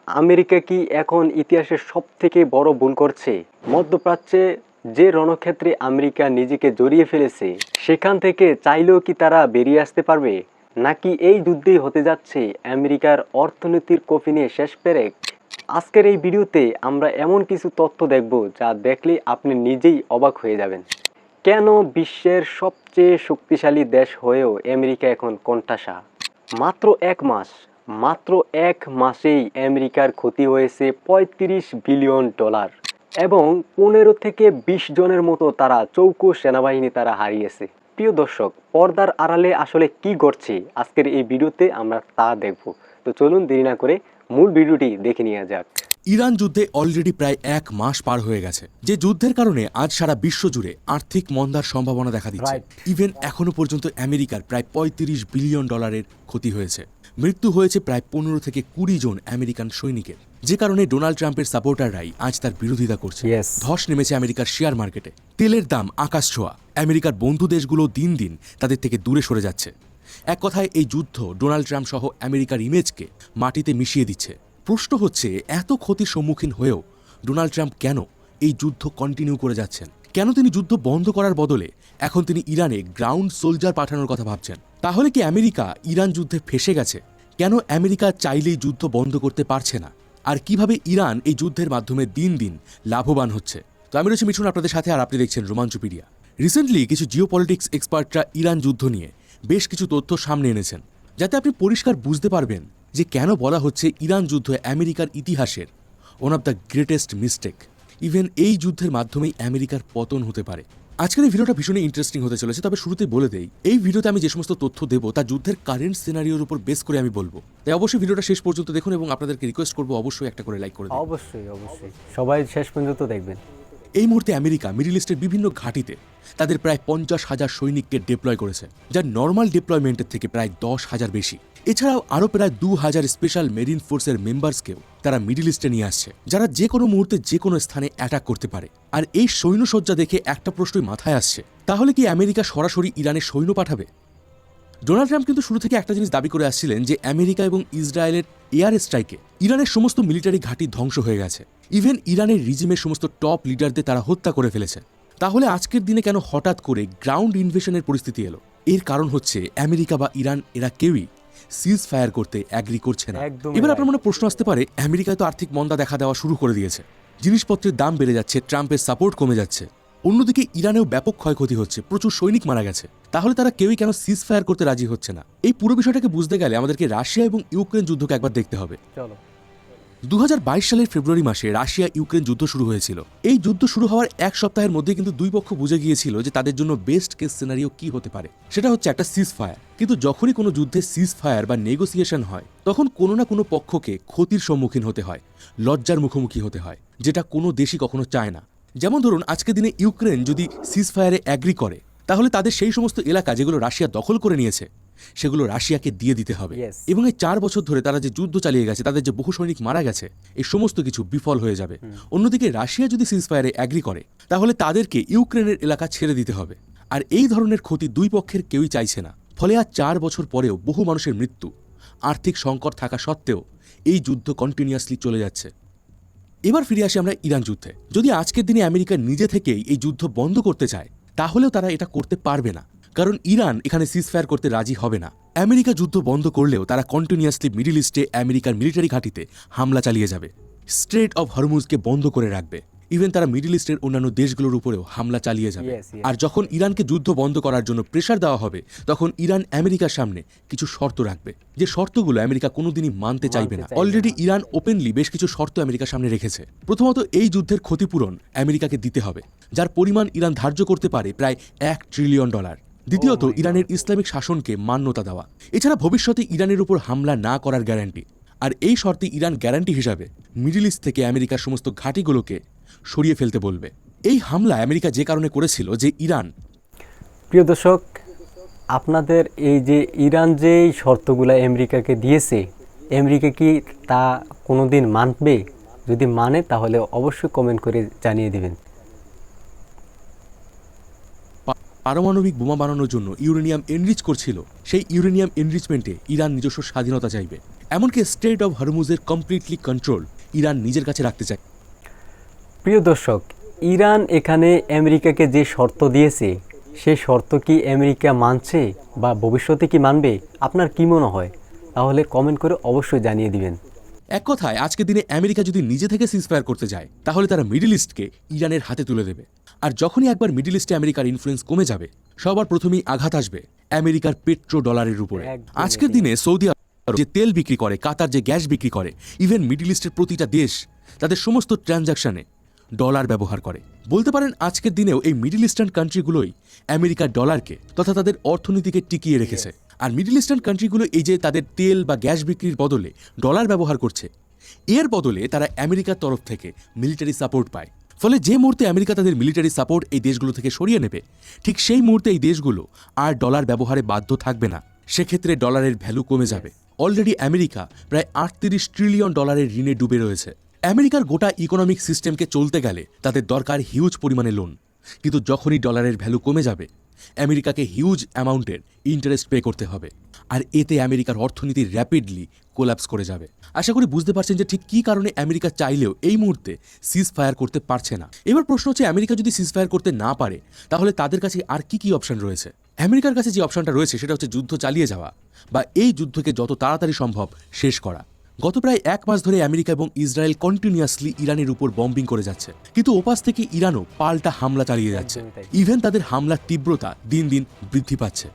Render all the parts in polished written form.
America কি এখন ইতিহাসের সবথেকে বড় ভুল করছে? মধ্যপ্রাচ্যে যে রণক্ষেত্রে আমেরিকা নিজেকে জড়িয়ে ফেলেছে, সেখান থেকে চাইলেও কি তারা বেরিয়ে আসতে পারবে? নাকি এই যুদ্ধেই হতে যাচ্ছে আমেরিকার অর্থনীতির কফিনে শেষ পেরেক? আজকের এই ভিডিওতে আমরা এমন কিছু তথ্য দেখব যা দেখলে আপনি নিজেই অবাক হয়ে যাবেন। কেন বিশ্বের সবচেয়ে শক্তিশালী দেশ হয়েও আমেরিকা এখন কোণঠাসা? মাত্র এক মাসেই আমেরিকার ক্ষতি হয়েছে $35 বিলিয়ন এবং 15 থেকে 20 জনের মতো তারা চৌকো সেনাবাহিনী তারা হারিয়েছে। প্রিয় দর্শক, পর্দার আড়ালে আসলে কি ঘটছে আজকের এই ভিডিওতে আমরা তা দেখব। তো চলুন দেরি না করে মূল ভিডিওটি দেখে নেওয়া যাক। ইরান যুদ্ধে অলরেডি প্রায় এক মাস পার হয়ে গেছে, যে যুদ্ধের কারণে আজ সারা বিশ্ব জুড়ে আর্থিক মন্দার সম্ভাবনা দেখা দিচ্ছে। ইভেন এখনো পর্যন্ত আমেরিকার প্রায় $35 বিলিয়ন ক্ষতি হয়েছে। মৃত্যু হয়েছে প্রায় 15 থেকে 20 জন আমেরিকান সৈনিকের, যে কারণে ডোনাল্ড ট্রাম্পের সাপোর্টাররাই আজ তার বিরোধিতা করছে। ধস নেমেছে আমেরিকার শেয়ার মার্কেটে, তেলের দাম আকাশ ছোঁয়া, আমেরিকার বন্ধু দেশগুলো দিন দিন তাদের থেকে দূরে সরে যাচ্ছে। এক কথায় এই যুদ্ধ ডোনাল্ড ট্রাম্প সহ আমেরিকার ইমেজকে মাটিতে মিশিয়ে দিচ্ছে। প্রশ্ন হচ্ছে, এত ক্ষতির সম্মুখীন হয়েও ডোনাল্ড ট্রাম্প কেন এই যুদ্ধ কন্টিনিউ করে যাচ্ছেন? কেন তিনি যুদ্ধ বন্ধ করার বদলে এখন তিনি ইরানে গ্রাউন্ড সোলজার পাঠানোর কথা ভাবছেন? তাহলে কি আমেরিকা ইরান যুদ্ধে ফেঁসে গেছে? কেন আমেরিকা চাইলেই যুদ্ধ বন্ধ করতে পারছে না? আর কিভাবে ইরান এই যুদ্ধের মাধ্যমে দিন দিন লাভবান হচ্ছে? তো আমি রয়েছি মিঠুন আপনাদের সাথে, আর আপনি দেখছেন রোমাঞ্চপিডিয়া। রিসেন্টলি কিছু জিওপলিটিক্স এক্সপার্টরা ইরান যুদ্ধ নিয়ে বেশ কিছু তথ্য সামনে এনেছেন, যাতে আপনি পরিষ্কার বুঝতে পারবেন যে কেন বলা হচ্ছে ইরান যুদ্ধ আমেরিকার ইতিহাসের one of the greatest mistake. Even এই যুদ্ধের মাধ্যমেই আমেরিকার পতন হতে পারে। আজকের এই ভিডিওটা ভীষণই ইন্টারেস্টিং হতে চলেছে, তবে শুরুতেই বলে দেই, এই ভিডিওতে আমি যে সমস্ত তথ্য দেবো তা যুদ্ধের কারেন্ট সিনারিওর উপর বেস করে আমি বলবো। তাই অবশ্যই ভিডিওটা শেষ পর্যন্ত দেখুন, এবং আপনাদেরকে রিকোয়েস্ট করবো অবশ্যই একটা করে লাইক করে দিন। অবশ্যই সবাই শেষ পর্যন্ত দেখবেন। এই মুহূর্তে আমেরিকা মিডল ইস্টের বিভিন্ন ঘাঁটিতে তাদের প্রায় 50,000 সৈনিককে ডিপ্লয় করেছে, যা নর্মাল ডিপ্লয়মেন্টের থেকে প্রায় 10,000 বেশি। এছাড়াও আরও প্রায় 2,000 স্পেশাল মেরিন ফোর্সের মেম্বার্সকেও তারা মিডল ইস্টে নিয়ে আসছে, যারা যে কোনো মুহূর্তে যে কোনো স্থানে অ্যাটাক করতে পারে। আর এই সৈন্যসজ্জা দেখে একটা প্রশ্নই মাথায় আসছে, তাহলে কি আমেরিকা সরাসরি ইরানে সৈন্য পাঠাবে? ডোনাল্ড ট্রাম্প কিন্তু শুরু থেকে একটা জিনিস দাবি করে আসছিলেন, যে আমেরিকা এবং ইসরায়েলের এয়ার স্ট্রাইকে ইরানের সমস্ত মিলিটারি ঘাঁটি ধ্বংস হয়ে গেছে। ইভেন ইরানের রিজিমের সমস্ত টপ লিডারদের তারা হত্যা করে ফেলেছে। তাহলে আজকের দিনে কেন হঠাৎ করে গ্রাউন্ড ইনভেশনের পরিস্থিতি এলো? এর কারণ হচ্ছে আমেরিকা বা ইরান এরা কেউই সিজ ফায়ার করতে অ্যাগ্রি করছে না। এবার আপনার মনে প্রশ্ন আসতে পারে, আমেরিকায় তো আর্থিক মন্দা দেখা দেওয়া শুরু করে দিয়েছে, জিনিসপত্রের দাম বেড়ে যাচ্ছে, ট্রাম্পের সাপোর্ট কমে যাচ্ছে, অন্যদিকে ইরানেও ব্যাপক ক্ষয়ক্ষতি হচ্ছে, প্রচুর সৈনিক মারা গেছে, তাহলে তারা কেউই কেন সিজ ফায়ার করতে রাজি হচ্ছে না? এই পুরো বিষয়টাকে বুঝতে গেলে আমাদেরকে রাশিয়া এবং ইউক্রেন যুদ্ধকে একবার দেখতে হবে। 2022 সালের ফেব্রুয়ারি মাসে রাশিয়া ইউক্রেন যুদ্ধ শুরু হয়েছিল। এই যুদ্ধ শুরু হওয়ার এক সপ্তাহের মধ্যে কিন্তু দুই পক্ষ বুঝে গিয়েছিল যে তাদের জন্য বেস্ট কেস সিনারিও কি হতে পারে। সেটা হচ্ছে একটা সিজ ফায়ার। কিন্তু যখনই কোনো যুদ্ধে সিজ ফায়ার বা নেগোসিয়েশন হয়, তখন কোনো না কোনো পক্ষকে ক্ষতির সম্মুখীন হতে হয়, লজ্জার মুখোমুখি হতে হয়, যেটা কোনো দেশই কখনো চায় না। যেমন ধরুন, আজকের দিনে ইউক্রেন যদি সিজ ফায়ারে অ্যাগ্রি করে, তাহলে তাদের সেই সমস্ত এলাকা যেগুলো রাশিয়া দখল করে নিয়েছে সেগুলো রাশিয়াকে দিয়ে দিতে হবে। এবং এই 4 বছর ধরে তারা যে যুদ্ধ চালিয়ে গেছে, তাদের যে বহু সৈনিক মারা গেছে, এই সমস্ত কিছু বিফল হয়ে যাবে। অন্যদিকে রাশিয়া যদি সিজফায়ারে অ্যাগ্রি করে, তাহলে তাদেরকে ইউক্রেনের এলাকা ছেড়ে দিতে হবে। আর এই ধরনের ক্ষতি দুই পক্ষের কেউই চাইছে না। ফলে আজ 4 বছর পরেও বহু মানুষের মৃত্যু, আর্থিক সংকট থাকা সত্ত্বেও এই যুদ্ধ কন্টিনিউয়াসলি চলে যাচ্ছে। এবার ফিরে আসি আমরা ইরান যুদ্ধে। যদি আজকের দিনে আমেরিকা নিজে থেকেই এই যুদ্ধ বন্ধ করতে চায়, তাহলেও তারা এটা করতে পারবে না, কারণ ইরান এখানে সিজফায়ার করতে রাজি হবে না। আমেরিকা যুদ্ধ বন্ধ করলেও তারা কন্টিনিউয়াসলি মিডল ইস্টে আমেরিকার মিলিটারি ঘাঁটিতে হামলা চালিয়ে যাবে, স্ট্রেট অফ হরমুজকে বন্ধ করে রাখবে। ইভেন তারা মিডল ইস্টের অন্যান্য দেশগুলোর উপরেও হামলা চালিয়ে যাবে। আর যখন ইরানকে যুদ্ধ বন্ধ করার জন্য প্রেশার দেওয়া হবে, তখন ইরান আমেরিকার সামনে কিছু শর্ত রাখবে, যে শর্তগুলো আমেরিকা কোনোদিনই মানতে চাইবে না। অলরেডি ইরান ওপেনলি বেশ কিছু শর্ত আমেরিকার সামনে রেখেছে। প্রথমত, এই যুদ্ধের ক্ষতিপূরণ আমেরিকাকে দিতে হবে, যার পরিমাণ ইরান ধার্য করতে পারে প্রায় $1 ট্রিলিয়ন। দ্বিতীয়ত, ইরানের ইসলামিক শাসনকে মান্যতা দেওয়া, এছাড়া ভবিষ্যতে ইরানের উপর হামলা না করার গ্যারান্টি। আর এই শর্তে ইরান গ্যারান্টি হিসাবে মিডল ইস্ট থেকে আমেরিকার সমস্ত ঘাঁটিগুলোকে সরিয়ে ফেলতে বলবে। এই হামলা আমেরিকা যে কারণে করেছিল, যে ইরান। প্রিয় দর্শক, আপনাদের এই যে ইরান যে শর্তগুলো আমেরিকাকে দিয়েছে, আমেরিকা কি তা কোনোদিন মানবে? যদি মানে তাহলে অবশ্যই কমেন্ট করে জানিয়ে দিবেন। পারমাণবিক বোমা বানানোর জন্য ইউরেনিয়াম এনরিচ করছিল, সেই ইউরেনিয়াম এনরিচমেন্টে ইরান নিজস্ব স্বাধীনতা চাইবে। এমনকি স্ট্রেট অফ হরমুজের কমপ্লিটলি কন্ট্রোল ইরান নিজের কাছে রাখতে চায়। প্রিয় দর্শক, ইরান এখানে আমেরিকাকে যে শর্ত দিয়েছে সেই শর্ত কি আমেরিকা মানছে বা ভবিষ্যতে কি মানবে? আপনার কি মনে হয়? তাহলে কমেন্ট করে অবশ্যই জানিয়ে দিবেন। এক কথায় আজকের দিনে আমেরিকা যদি নিজে থেকে সিজফায়ার করতে যায় তাহলে তারা মিডল ইস্টকে ইরানের হাতে তুলে দেবে। আর যখনই একবার মিডল ইস্টে আমেরিকার ইনফ্লুয়েন্স কমে যাবে, সবার প্রথমেই আঘাত আসবে আমেরিকার পেট্রো ডলারের উপরে। একদম আজকের দিনে সৌদি আরব যে তেল বিক্রি করে, কাতার যে গ্যাস বিক্রি করে, ইভেন মিডল ইস্টের প্রতিটা দেশ তাদের সমস্ত ট্রানজাকশনে ডলার ব্যবহার করে। বলতে পারেন আজকের দিনেও এই মিডল ইস্টার্ন কান্ট্রিগুলোই আমেরিকার ডলারকে তথা তাদের অর্থনীতিকে টিকিয়ে রেখেছে। আর মিডল ইস্টার্ন কান্ট্রিগুলো এই যে তাদের তেল বা গ্যাস বিক্রির বদলে ডলার ব্যবহার করছে, এর বদলে তারা আমেরিকার তরফ থেকে মিলিটারি সাপোর্ট পায়। ফলে যে মুহূর্তে আমেরিকা তাদের মিলিটারি সাপোর্ট এই দেশগুলো থেকে সরিয়ে নেবে, ঠিক সেই মুহূর্তে এই দেশগুলো আর ডলার ব্যবহারে বাধ্য থাকবে না। সেক্ষেত্রে ডলারের ভ্যালু কমে যাবে। অলরেডি আমেরিকা প্রায় 38 ট্রিলিয়ন ডলারের ঋণে ডুবে রয়েছে। আমেরিকার গোটা ইকোনমিক সিস্টেমকে চলতে গেলে তাদের দরকার হিউজ পরিমাণে লোন। কিন্তু যখনই ডলারের ভ্যালু কমে যাবে, আমেরিকাকে হিউজ অ্যামাউন্টের ইন্টারেস্ট পে করতে হবে। আর এতে আমেরিকার অর্থনীতি র্যাপিডলি কোল্যাপস করে যাবে। আশা করি বুঝতে পারছেন যে ঠিক কী কারণে আমেরিকা চাইলেও এই মুহূর্তে সিজ ফায়ার করতে পারছে না। এবার প্রশ্ন হচ্ছে, আমেরিকা যদি সিজ ফায়ার করতে না পারে তাহলে তাদের কাছে আর কি কি অপশন রয়েছে? আমেরিকার কাছে যে অপশনটা রয়েছে সেটা হচ্ছে যুদ্ধ চালিয়ে যাওয়া বা এই যুদ্ধকে যত তাড়াতাড়ি সম্ভব শেষ করা। গত প্রায় 1 মাস ধরে আমেরিকা এবং ইসরায়েল কন্টিনিউয়াসলি ইরানের উপর বম্বিং করে যাচ্ছে, কিন্তু ওপাশ থেকে ইরানও পাল্টা হামলা চালিয়ে যাচ্ছে। ইভেন তাদের হামলার তীব্রতা দিন দিন বৃদ্ধি পাচ্ছে।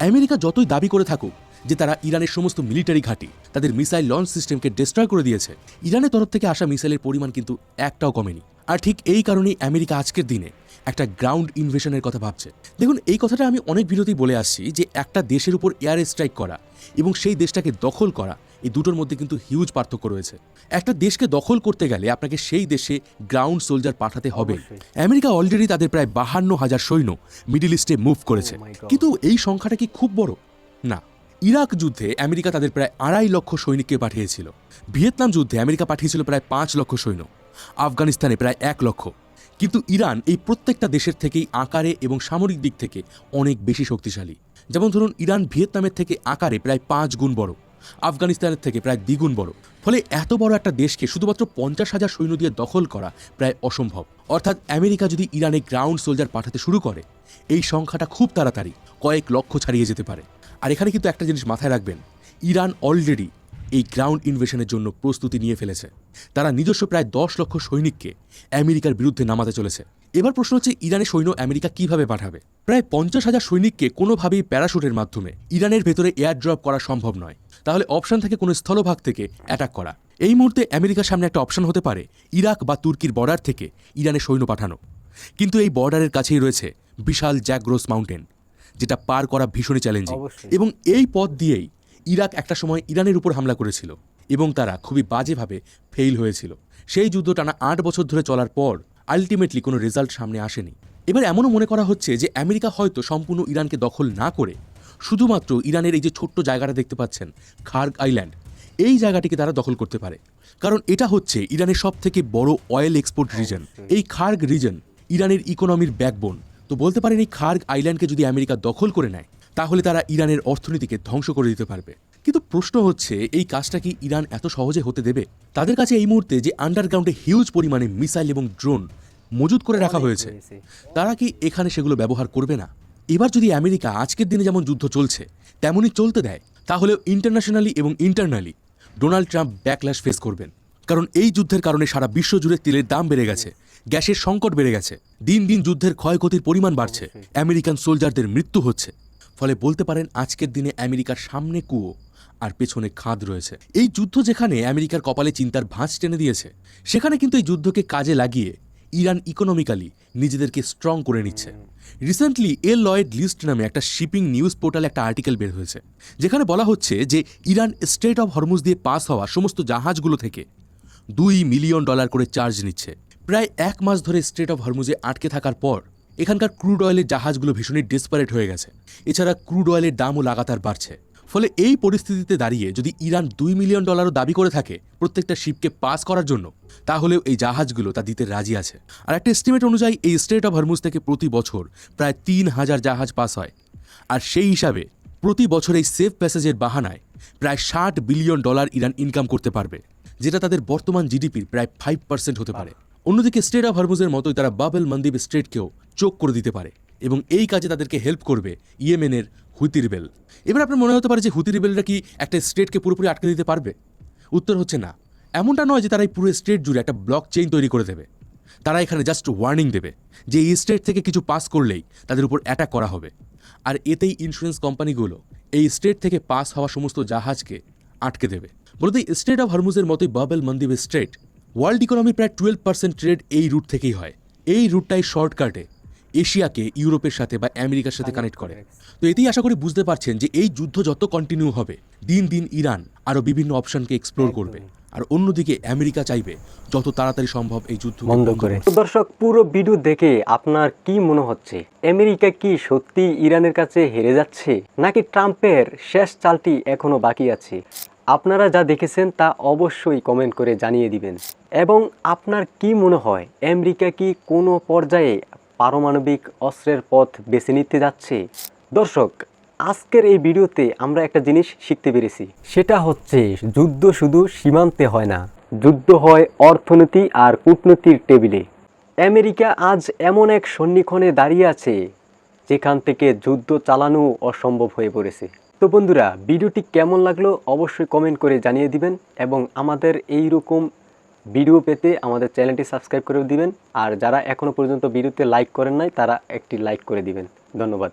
আমেরিকা যতই দাবি করে থাকুক যে তারা ইরানের সমস্ত মিলিটারি ঘাঁটি, তাদের মিসাইল লঞ্চ সিস্টেমকে ডিস্ট্রয় করে দিয়েছে, ইরানের তরফ থেকে আসা মিসাইলের পরিমাণ কিন্তু একটাও কমেনি। আর ঠিক এই কারণেই আমেরিকা আজকের দিনে একটা গ্রাউন্ড ইনভেশনের কথা ভাবছে। দেখুন, এই কথাটা আমি অনেক ভিডিওতেই বলে আসছি যে একটা দেশের উপর এয়ার স্ট্রাইক করা এবং সেই দেশটাকে দখল করা, এই দুটোর মধ্যে কিন্তু হিউজ পার্থক্য রয়েছে। একটা দেশকে দখল করতে গেলে আপনাকে সেই দেশে গ্রাউন্ড সোলজার পাঠাতে হবে। আমেরিকা অলরেডি তাদের প্রায় 52,000 সৈন্য মিডল ইস্টে মুভ করেছে। কিন্তু এই সংখ্যাটা কি খুব বড়? না। ইরাক যুদ্ধে আমেরিকা তাদের প্রায় 2.5 লক্ষ সৈনিককে পাঠিয়েছিল। ভিয়েতনাম যুদ্ধে আমেরিকা পাঠিয়েছিল প্রায় 5 লক্ষ সৈন্য। আফগানিস্তানে প্রায় 1 লক্ষ। কিন্তু ইরান এই প্রত্যেকটা দেশের থেকেই আকারে এবং সামরিক দিক থেকে অনেক বেশি শক্তিশালী। যেমন ধরুন, ইরান ভিয়েতনামের থেকে আকারে প্রায় 5 গুণ বড়, আফগানিস্তানের থেকে প্রায় দ্বিগুণ বড়। ফলে এত বড় একটা দেশকে শুধুমাত্র 50,000 সৈন্য দিয়ে দখল করা প্রায় অসম্ভব। অর্থাৎ আমেরিকা যদি ইরানে গ্রাউন্ড সোলজার পাঠাতে শুরু করে, এই সংখ্যাটা খুব তাড়াতাড়ি কয়েক লক্ষ ছাড়িয়ে যেতে পারে। আর এখানে কিন্তু একটা জিনিস মাথায় রাখবেন, ইরান অলরেডি এই গ্রাউন্ড ইনভেশনের জন্য প্রস্তুতি নিয়ে ফেলেছে। তারা নিজস্ব প্রায় 10 লক্ষ সৈনিককে আমেরিকার বিরুদ্ধে নামাতে চলেছে। এবার প্রশ্ন হচ্ছে, ইরানের সৈন্য আমেরিকা কিভাবে পাঠাবে? প্রায় 50,000 সৈনিককে কোনোভাবেই প্যারাশুটের মাধ্যমে ইরানের ভেতরে এয়ার ড্রপ করা সম্ভব নয়। তাহলে অপশন থাকে কোনো স্থলভাগ থেকে অ্যাটাক করা। এই মুহূর্তে আমেরিকার সামনে একটা অপশন হতে পারে ইরাক বা তুর্কির বর্ডার থেকে ইরানের সৈন্য পাঠানো। কিন্তু এই বর্ডারের কাছেই রয়েছে বিশাল জ্যাগ্রোস মাউন্টেন, যেটা পার করা ভীষণই চ্যালেঞ্জিং। এবং এই পথ দিয়েই ইরাক একটা সময় ইরানের উপর হামলা করেছিল এবং তারা খুবই বাজেভাবে ফেইল হয়েছিল। সেই যুদ্ধ টানা 8 বছর ধরে চলার পর আলটিমেটলি কোনো রেজাল্ট সামনে আসেনি। এবার এমনও মনে করা হচ্ছে যে আমেরিকা হয়তো সম্পূর্ণ ইরানকে দখল না করে শুধুমাত্র ইরানের এই যে ছোট্ট জায়গাটা দেখতে পাচ্ছেন, খার্গ আইল্যান্ড, এই জায়গাটিকে তারা দখল করতে পারে। কারণ এটা হচ্ছে ইরানের সব থেকে বড় অয়েল এক্সপোর্ট রিজন। এই খার্গ রিজন ইরানের ইকোনমির ব্যাকবোন। তো বলতে পারেন এই খার্গ আইল্যান্ডকে যদি আমেরিকা দখল করে নেয় তাহলে তারা ইরানের অর্থনীতিকে ধ্বংস করে দিতে পারবে। কিন্তু প্রশ্ন হচ্ছে, এই কাজটা কি ইরান এত সহজে হতে দেবে? তাদের কাছে এই মুহূর্তে যে আন্ডারগ্রাউন্ডে হিউজ পরিমাণে মিসাইল এবং ড্রোন মজুত করে রাখা হয়েছে, তারা কি এখানে সেগুলো ব্যবহার করবে না? এবার যদি আমেরিকা আজকের দিনে যেমন যুদ্ধ চলছে তেমনই চলতে দেয়, তাহলে ইন্টারন্যাশনালি এবং internally Donald Trump backlash face করবেন। কারণ এই যুদ্ধের কারণে সারা বিশ্ব জুড়ে তেলের দাম বেড়ে গেছে, গ্যাসের সংকট বেড়ে গেছে, দিন দিন যুদ্ধের ক্ষয়ক্ষতির পরিমাণ বাড়ছে, আমেরিকান সোলজারদের মৃত্যু হচ্ছে। ফলে বলতে পারেন আজকের দিনে আমেরিকার সামনে কুয়ো আর পেছনে খাদ রয়েছে। এই যুদ্ধ যেখানে আমেরিকার কপালে চিন্তার ভাঁজ টেনে দিয়েছে, সেখানে কিন্তু এই যুদ্ধকে কাজে লাগিয়ে ইরান ইকোনমিক্যালি নিজেদেরকে স্ট্রং করে নিচ্ছে। রিসেন্টলি লয়েড লিস্ট নামে একটা শিপিং নিউজ পোর্টালে একটা আর্টিকেল বের হয়েছে, যেখানে বলা হচ্ছে যে ইরান স্ট্রেট অফ হরমুজ দিয়ে পাস হওয়া সমস্ত জাহাজগুলো থেকে $2 মিলিয়ন করে চার্জ নিচ্ছে। প্রায় 1 মাস ধরে স্ট্রেট অফ হরমুজে আটকে থাকার পর এখানকার ক্রুড অয়েলের জাহাজগুলো ভীষণই ডেসপারেট হয়ে গেছে। এছাড়া ক্রুড অয়েলের দামও লাগাতার বাড়ছে। ফলে এই পরিস্থিতিতে দাঁড়িয়ে যদি ইরান $2 মিলিয়ন দাবি করে থাকে প্রত্যেকটা শিপকে পাস করার জন্য, তাহলেও এই জাহাজগুলো তা দিতে রাজি আছে। আর একটা এস্টিমেট অনুযায়ী এই স্ট্রেট অফ হরমুজ থেকে প্রতি বছর প্রায় 3,000 জাহাজ পাস হয়। আর সেই হিসাবে প্রতি বছর এই সেফ প্যাসেজের বাহানায় প্রায় $60 বিলিয়ন ইরান ইনকাম করতে পারবে, যেটা তাদের বর্তমান জিডিপির প্রায় 5% হতে পারে। অন্যদিকে স্ট্রেট অফ হরমুজের মতোই তারা বাবেল মান্দিব স্ট্রেটকেও চোখ করে দিতে পারে, এবং এই কাজে তাদেরকে হেল্প করবে ইয়েমেনের হুতি রিবেল। এবার আপনার মনে হতে পারে যে হুতি রিবেলরা কি একটা স্টেটকে পুরোপুরি আটকে দিতে পারবে? উত্তর হচ্ছে না। এমনটা নয় যে তারা এই পুরো স্টেট জুড়ে একটা ব্লক চেইন তৈরি করে দেবে। তারা এখানে জাস্ট ওয়ার্নিং দেবে যে এই স্টেট থেকে কিছু পাস করলেই তাদের উপর অ্যাটাক করা হবে। আর এতেই ইন্স্যুরেন্স কোম্পানিগুলো এই স্টেট থেকে পাস হওয়া সমস্ত জাহাজকে আটকে দেবে। বলতে স্ট্রেট অফ হরমুজের মতোই বাবেল মান্দিব স্ট্রেট ওয়ার্ল্ড ইকোনমির প্রায় 12% ট্রেড এই রুট থেকেই হয়। এই রুটটাই শর্টকাটে এশিয়াকে ইউরোপের সাথে বা আমেরিকার সাথে কানেক্ট করে। তো এতেই আশা করি বুঝতে পারছেন যে এই যুদ্ধ যত কন্টিনিউ হবে, দিন দিন ইরান আরও বিভিন্ন অপশনকে এক্সপ্লোর করবে, আর অন্যদিকে আমেরিকা চাইবে যত তাড়াতাড়ি সম্ভব এই যুদ্ধ বন্ধ করে। তো দর্শক, পুরো ভিডিও দেখে আপনার কি মনে হচ্ছে? আমেরিকা কি সত্যি ইরানের কাছে হেরে যাচ্ছে, নাকি ট্রাম্পের শেষ চালটি এখনো বাকি আছে? আপনারা যা দেখেছেন তা অবশ্যই কমেন্ট করে জানিয়ে দিবেন। এবং আপনার কি মনে হয়, আমেরিকা কি কোনো পর্যায়ে পারমাণবিক অস্ত্রের পথ বেছে নিতে যাচ্ছে? দর্শক, আজকের এই ভিডিওতে আমরা একটা জিনিস শিখতে পেরেছি, সেটা হচ্ছে যুদ্ধ শুধু সীমান্তে হয় না, যুদ্ধ হয় অর্থনীতি আর কূটনীতির টেবিলে। আমেরিকা আজ এমন এক সন্নিক্ষণে দাঁড়িয়ে আছে যেখান থেকে যুদ্ধ চালানো অসম্ভব হয়ে পড়েছে। তো বন্ধুরা, ভিডিওটি কেমন লাগলো অবশ্যই কমেন্ট করে জানিয়ে দিবেন, এবং আমাদের এই রকম ভিডিও পেতে আমাদের চ্যানেলটি সাবস্ক্রাইব করে দিবেন। আর যারা এখনও পর্যন্ত ভিডিওতে লাইক করেন নাই, তারা একটি লাইক করে দিবেন। ধন্যবাদ।